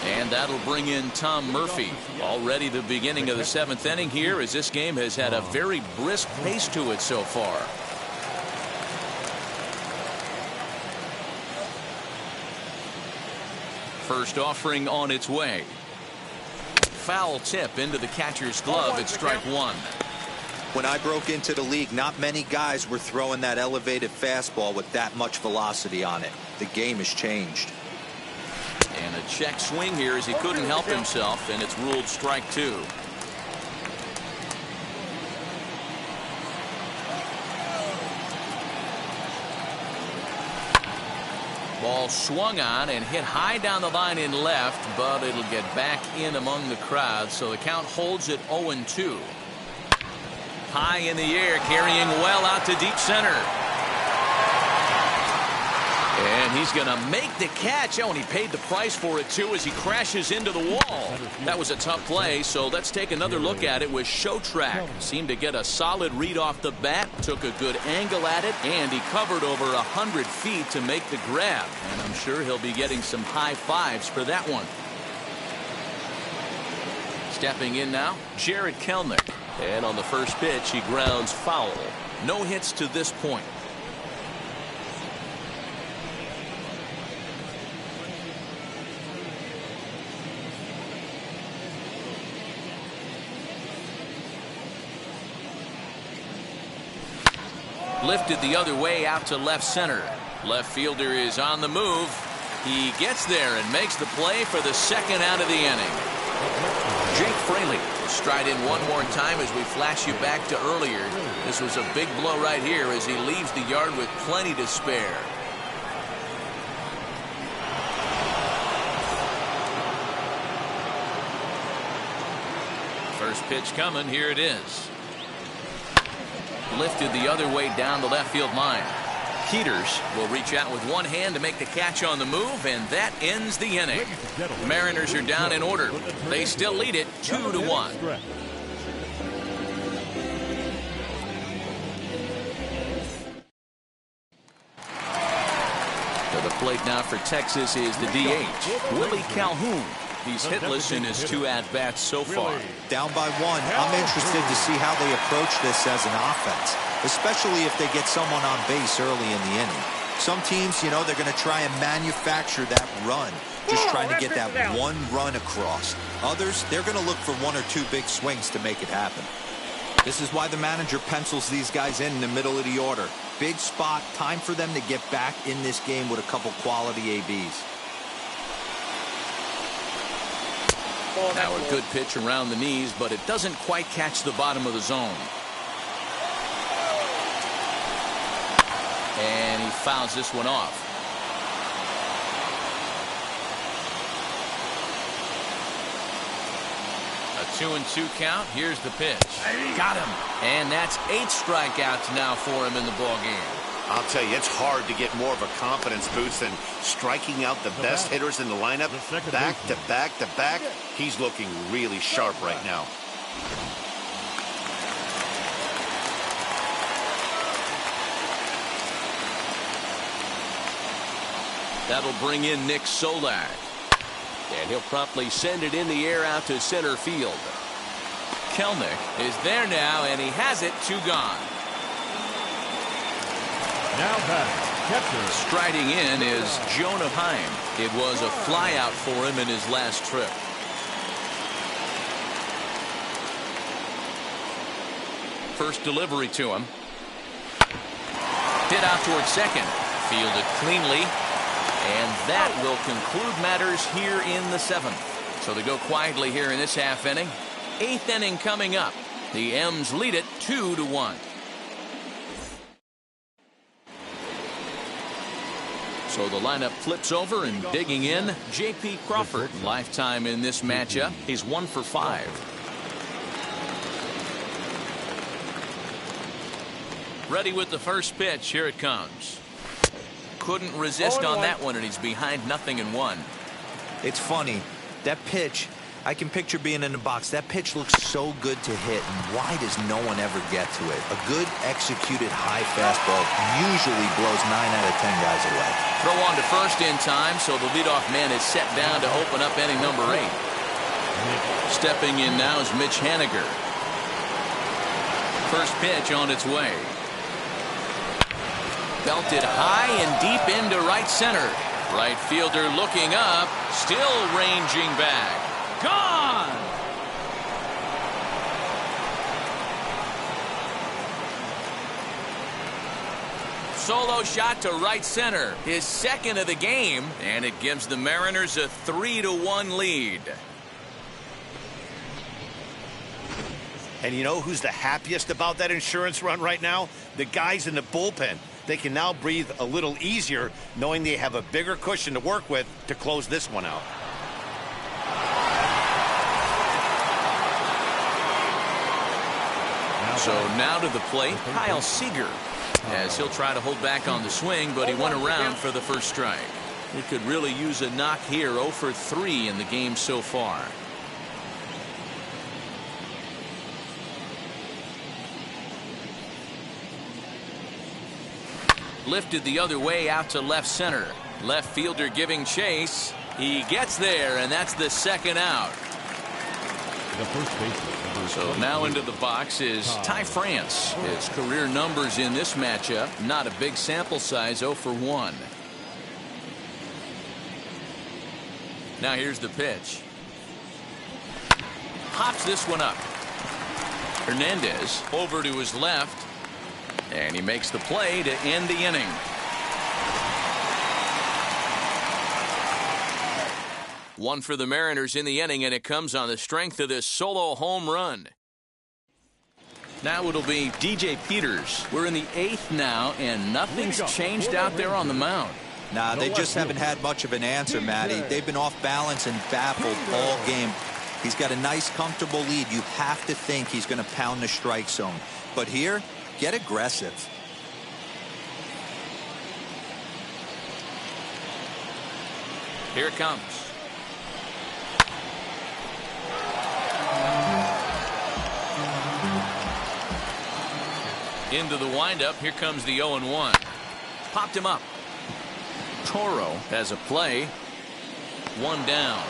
And that'll bring in Tom Murphy. Already the beginning of the 7th inning here, as this game has had a very brisk pace to it so far. First offering on its way. Foul tip into the catcher's glove at strike one. When I broke into the league, not many guys were throwing that elevated fastball with that much velocity on it. The game has changed. And a check swing here as he couldn't help himself, and it's ruled strike two. Ball swung on and hit high down the line in left, but it'll get back in among the crowd, so the count holds at 0-2. High in the air, carrying well out to deep center. And he's going to make the catch. Oh, and he paid the price for it, too, as he crashes into the wall. That was a tough play, so let's take another look at it with Show Track. Seemed to get a solid read off the bat, took a good angle at it, and he covered over 100 feet to make the grab. And I'm sure he'll be getting some high fives for that one. Stepping in now, Jared Kelnick. And on the first pitch, he grounds foul. No hits to this point. Lifted the other way out to left center. Left fielder is on the move. He gets there and makes the play for the second out of the inning. Jake Fraley will stride in one more time as we flash you back to earlier. This was a big blow right here as he leaves the yard with plenty to spare. First pitch coming. Here it is. Lifted the other way down the left field line. Peters will reach out with one hand to make the catch on the move, and that ends the inning. Mariners are down in order. They still lead it 2-1. To the plate now for Texas is the DH, Willie Calhoun. He's hitless in his 2 at-bats so far. Down by 1. I'm interested to see how they approach this as an offense, especially if they get someone on base early in the inning. Some teams, you know, they're going to try and manufacture that run, just trying to get that one run across. Others, they're going to look for 1 or 2 big swings to make it happen. This is why the manager pencils these guys in the middle of the order. Big spot, time for them to get back in this game with a couple quality ABs. Now a good pitch around the knees, but it doesn't quite catch the bottom of the zone. And he fouls this one off. A 2-2 count. Here's the pitch. Got him. And that's 8 strikeouts now for him in the ball game. I'll tell you, it's hard to get more of a confidence boost than striking out the best hitters in the lineup back to back to back. He's looking really sharp right now. That'll bring in Nick Solak. And he'll promptly send it in the air out to center field. Kelnick is there now, and he has it. 2 gone. Now batting, catcher. Striding in is Jonah Heim. It was a flyout for him in his last trip. First delivery to him. Hit out towards second. Fielded cleanly. And that will conclude matters here in the 7th. So they go quietly here in this half inning. 8th inning coming up. The M's lead it 2-1. So the lineup flips over, and digging in, J.P. Crawford. Lifetime in this matchup. He's 1 for 5. Ready with the first pitch. Here it comes. Couldn't resist on that one, and he's behind 0-1. It's funny. That pitch, I can picture being in the box. That pitch looks so good to hit, and why does no one ever get to it? A good executed high fastball usually blows 9 out of 10 guys away. Throw on to first in time, so the leadoff man is set down to open up inning number 8. Stepping in now is Mitch Haniger. First pitch on its way. Belted high and deep into right center. Right fielder looking up, still ranging back. Gone! Solo shot to right center. His second of the game, and it gives the Mariners a 3-1 lead. And you know who's the happiest about that insurance run right now? The guys in the bullpen. They can now breathe a little easier knowing they have a bigger cushion to work with to close this one out. So now to the plate, Kyle Seager, as he'll try to hold back on the swing, but he went around for the first strike. He could really use a knock here. 0 for 3 in the game so far. Lifted the other way out to left center. Left fielder giving chase. He gets there, and that's the second out. The first baseman. So now into the box is Ty France. His career numbers in this matchup, not a big sample size, 0 for 1. Now here's the pitch. Pops this one up. Hernandez over to his left. And he makes the play to end the inning. One for the Mariners in the inning, and it comes on the strength of this solo home run. Now it'll be DJ Peters. We're in the 8th now, and nothing's changed out there on the mound. Nah, they just haven't had much of an answer, Matty. They've been off balance and baffled all game. He's got a nice, comfortable lead. You have to think he's going to pound the strike zone. But here, get aggressive. Here it comes. Into the windup. Here comes the 0-1. Popped him up. Toro has a play. 1 down.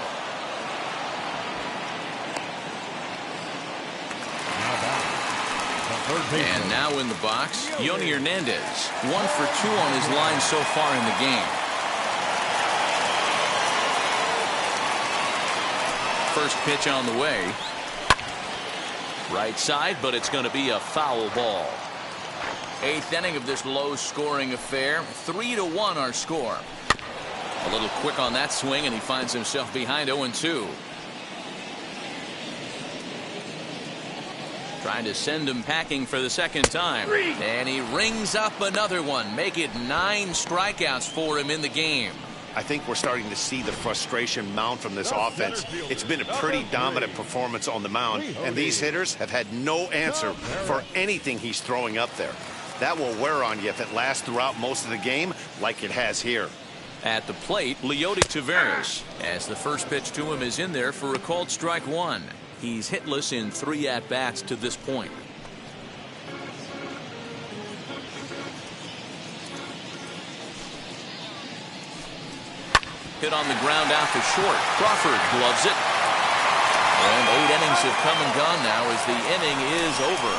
And now in the box, Yoni Hernandez. 1 for 2 on his line so far in the game. First pitch on the way. Right side, but it's going to be a foul ball. 8th inning of this low-scoring affair. 3-1 our score. A little quick on that swing, and he finds himself behind 0-2. Trying to send him packing for the second time. And he rings up another one. Make it 9 strikeouts for him in the game. I think we're starting to see the frustration mount from this offense. It's been a pretty dominant performance on the mound, and these hitters have had no answer for anything he's throwing up there. That will wear on you if it lasts throughout most of the game like it has here. At the plate, Leody Taveras, as the first pitch to him is in there for a called strike 1. He's hitless in 3 at-bats to this point. Hit on the ground out to short. Crawford gloves it. And 8 innings have come and gone now as the inning is over.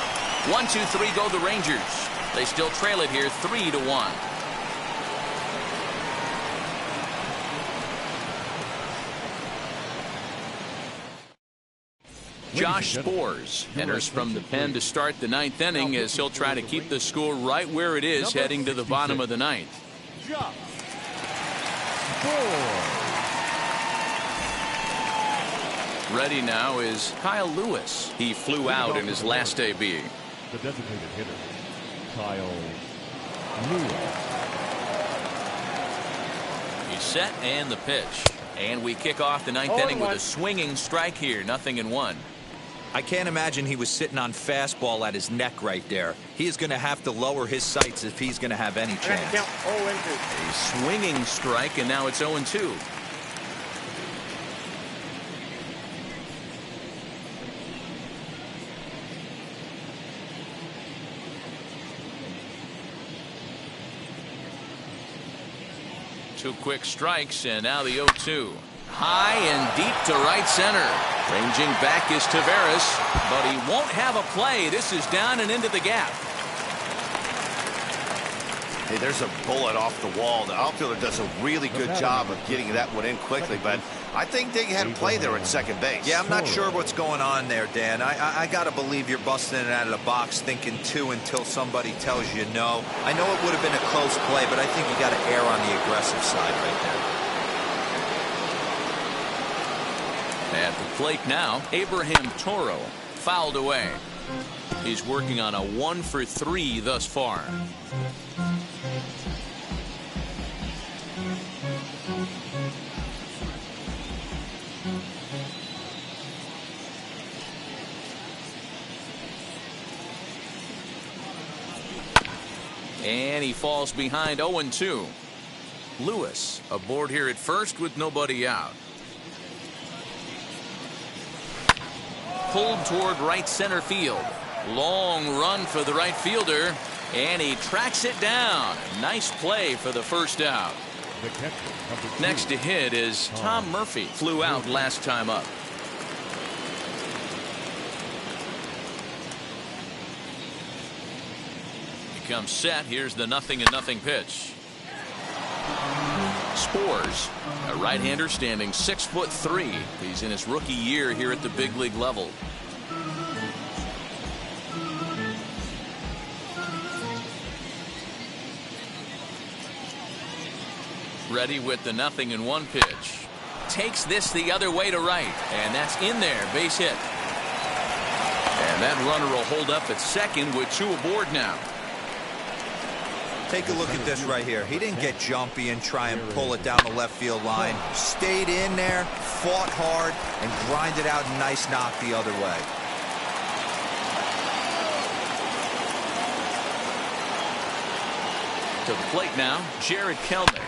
1-2-3 go the Rangers. They still trail it here 3-1. Josh Spores enters from the pen to start the 9th inning as he'll try to keep the score right where it is heading to the bottom of the 9th. Josh Spores. Ready now is Kyle Lewis. He flew out in his last AB. The designated hitter, Kyle Lewis. He's set and the pitch. And we kick off the 9th inning with a swinging strike here. 0-1. I can't imagine he was sitting on fastball at his neck right there. He is going to have to lower his sights if he's going to have any chance. A swinging strike, and now it's 0-2. Two quick strikes, and now the 0-2. High and deep to right center. Ranging back is Taveras, but he won't have a play. This is down and into the gap. Hey, there's a bullet off the wall. The outfielder does a really good job of getting that one in quickly, but I think they had a play there at second base. Yeah, I'm not sure what's going on there, Dan. I got to believe you're busting it out of the box thinking 2 until somebody tells you no. I know it would have been a close play, but I think you got to err on the aggressive side right there. At the plate now, Abraham Toro fouled away. He's working on a 1-for-3 thus far. And he falls behind 0-2. Lewis aboard here at first with nobody out. Pulled toward right center field. Long run for the right fielder, and he tracks it down. Nice play for the first out. Next to hit is Tom Murphy. Flew out last time up. He comes set. Here's the 0-0 pitch. Spores, a right-hander standing 6'3". He's in his rookie year here at the big league level. Ready with the 0-1 pitch. Takes this the other way to right, and that's in there. Base hit. And that runner will hold up at second with 2 aboard now. Take a look at this right here. He didn't get jumpy and try and pull it down the left field line. Stayed in there, fought hard, and grinded out a nice knock the other way. To the plate now, Jared Kelnick.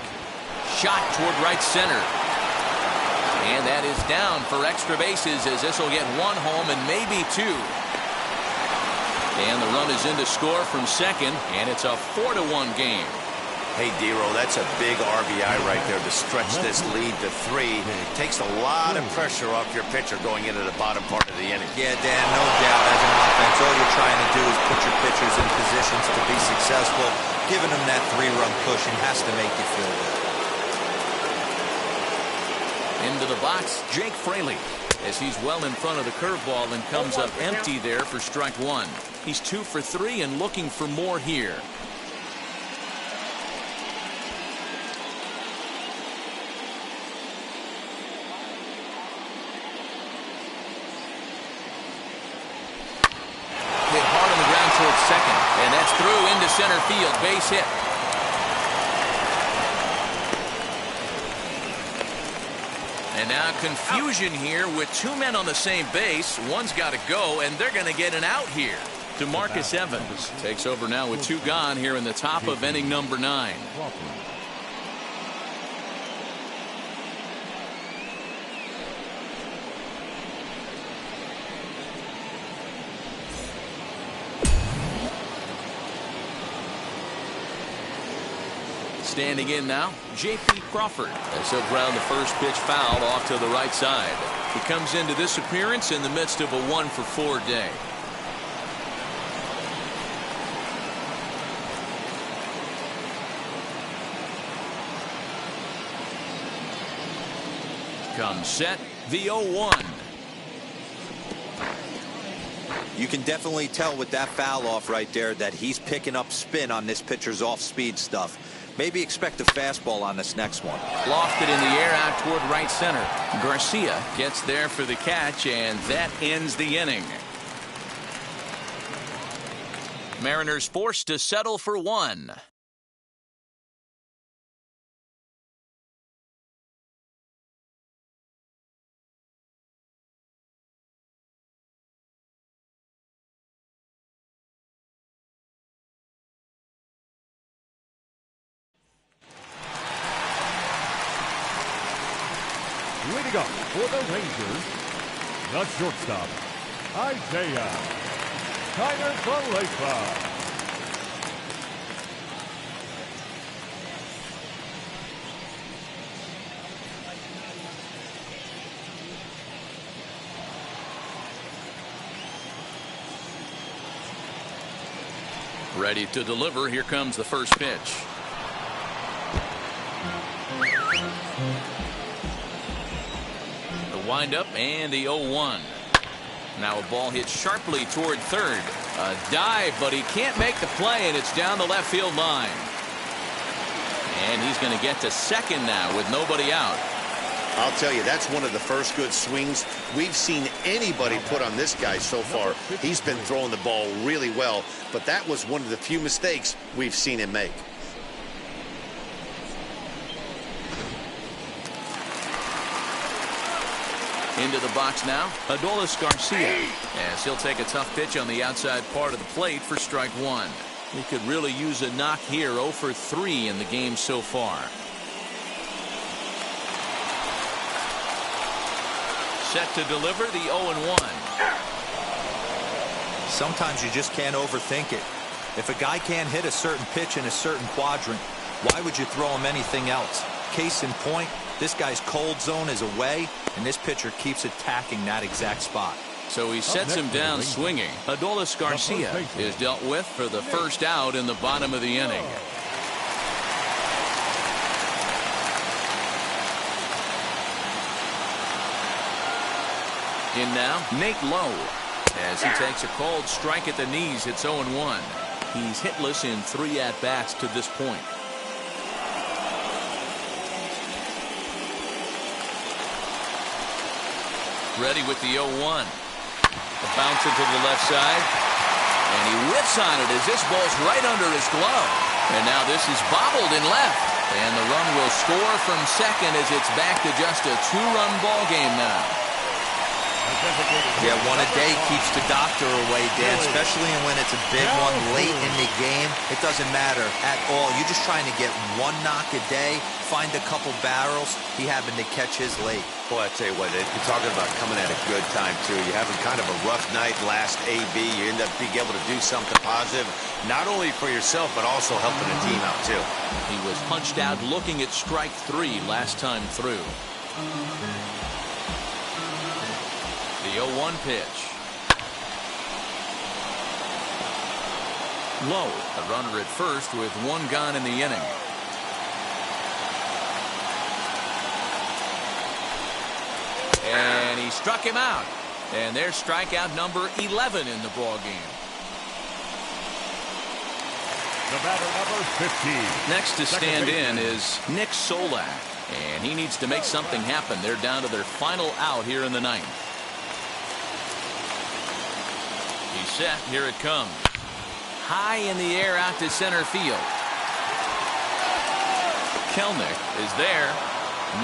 Shot toward right center. And that is down for extra bases as this will get 1 home and maybe 2. And the run is in to score from second, and it's a 4-1 game. Hey, Dero, that's a big RBI right there to stretch this lead to 3. Takes a lot of pressure off your pitcher going into the bottom part of the inning. Yeah, Dan, no doubt. As an offense, all you're trying to do is put your pitchers in positions to be successful. Giving them that 3-run cushion has to make you feel good. Into the box, Jake Fraley, as he's well in front of the curveball and comes up empty there for strike 1. He's 2 for 3 and looking for more here. Hit hard on the ground towards second, and that's through into center field. Base hit. And now confusion here with 2 men on the same base. One's got to go, and they're going to get an out here. DeMarcus Evans takes over now with 2 gone here in the top of inning number 9. Standing in now, J.P. Crawford, as he'll ground the first pitch foul off to the right side. He comes into this appearance in the midst of a 1-for-4 day. Comes set, the 0-1. You can definitely tell with that foul off right there that he's picking up spin on this pitcher's off-speed stuff. Maybe expect a fastball on this next one. Lofted in the air out toward right center. Garcia gets there for the catch, and that ends the inning. Mariners forced to settle for one. Leading up for the Rangers, the shortstop, Isaiah Kiner-Falefa. Ready to deliver. Here comes the first pitch. Windup and the 0-1. Now a ball hit sharply toward third. A dive, but he can't make the play, and it's down the left field line. And he's going to get to second now with nobody out. I'll tell you, that's one of the first good swings we've seen anybody put on this guy so far. He's been throwing the ball really well, but that was one of the few mistakes we've seen him make. Into the box now, Adolis Garcia, as he'll take a tough pitch on the outside part of the plate for strike one. He could really use a knock here. 0 for 3 in the game so far. Set to deliver the 0-1. Sometimes you just can't overthink it. If a guy can't hit a certain pitch in a certain quadrant, why would you throw him anything else? Case in point, this guy's cold zone is away, and this pitcher keeps attacking that exact spot. So he sets him down swinging. Adolis Garcia is dealt with for the first out in the bottom of the inning. In now, Nate Lowe, as he takes a called strike at the knees. It's 0-1. He's hitless in 3 at-bats to this point. Ready with the 0-1. A bounce into the left side. And he whips on it as this ball's right under his glove. And now this is bobbled in left. And the run will score from second as it's back to just a 2-run ball game now. Yeah, one a day keeps the doctor away, Dan, especially when it's a big one late in the game. It doesn't matter at all. You're just trying to get one knock a day, find a couple barrels. He happened to catch his late. Boy, I tell you what, you're talking about coming at a good time, too. You're having kind of a rough night last AB. You end up being able to do something positive, not only for yourself, but also helping the team out, too. He was punched out looking at strike 3 last time through. The 0-1 pitch. Low, a runner at first with 1 gone in the inning. And he struck him out. And there's strikeout number 11 in the ball game. The batter, number 15. Next to stand in is Nick Solak. And he needs to make something happen. They're down to their final out here in the ninth. He's set. Here it comes. High in the air out to center field. Kelnick is there.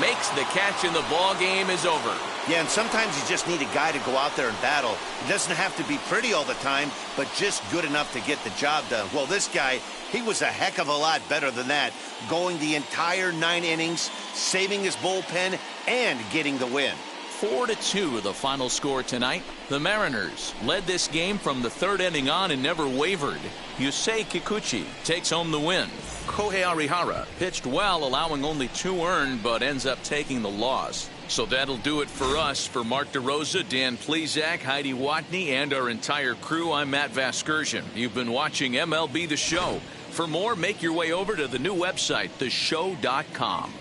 Makes the catch, and the ball game is over. Yeah, and sometimes you just need a guy to go out there and battle. It doesn't have to be pretty all the time, but just good enough to get the job done. Well, this guy, he was a heck of a lot better than that, going the entire 9 innings, saving his bullpen, and getting the win. 4-2 the final score tonight. The Mariners led this game from the 3rd inning on and never wavered. Yusei Kikuchi takes home the win. Kohei Arihara pitched well, allowing only 2 earned, but ends up taking the loss. So that'll do it for us. For Mark DeRosa, Dan Plezak, Heidi Watney, and our entire crew, I'm Matt Vasgersian. You've been watching MLB The Show. For more, make your way over to the new website, theshow.com.